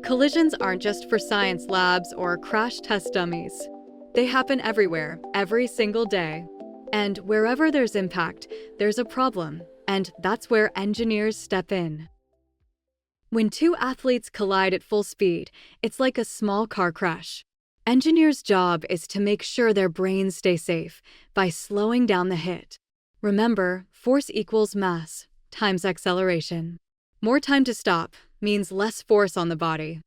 Collisions aren't just for science labs or crash test dummies. They happen everywhere, every single day. And wherever there's impact, there's a problem, and that's where engineers step in. When two athletes collide at full speed, it's like a small car crash. Engineers' job is to make sure their brains stay safe by slowing down the hit. Remember, force equals mass times acceleration. More time to stop means less force on the body.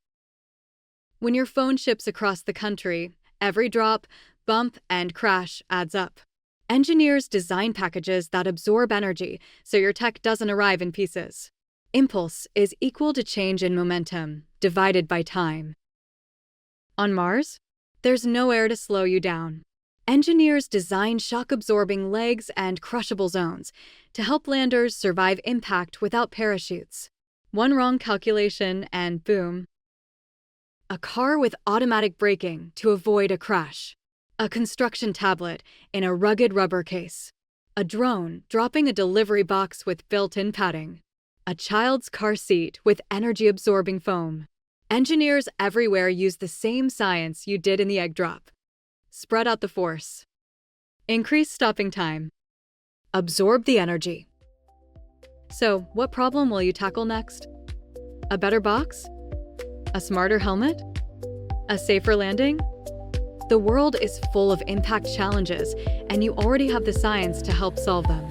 When your phone ships across the country, every drop, bump, and crash adds up. Engineers design packages that absorb energy so your tech doesn't arrive in pieces. Impulse is equal to change in momentum, divided by time. On Mars, there's no air to slow you down. Engineers design shock-absorbing legs and crushable zones to help landers survive impact without parachutes. One wrong calculation and boom. A car with automatic braking to avoid a crash. A construction tablet in a rugged rubber case. A drone dropping a delivery box with built-in padding. A child's car seat with energy-absorbing foam. Engineers everywhere use the same science you did in the egg drop. Spread out the force. Increase stopping time. Absorb the energy. So, what problem will you tackle next? A better box? A smarter helmet? A safer landing? The world is full of impact challenges, and you already have the science to help solve them.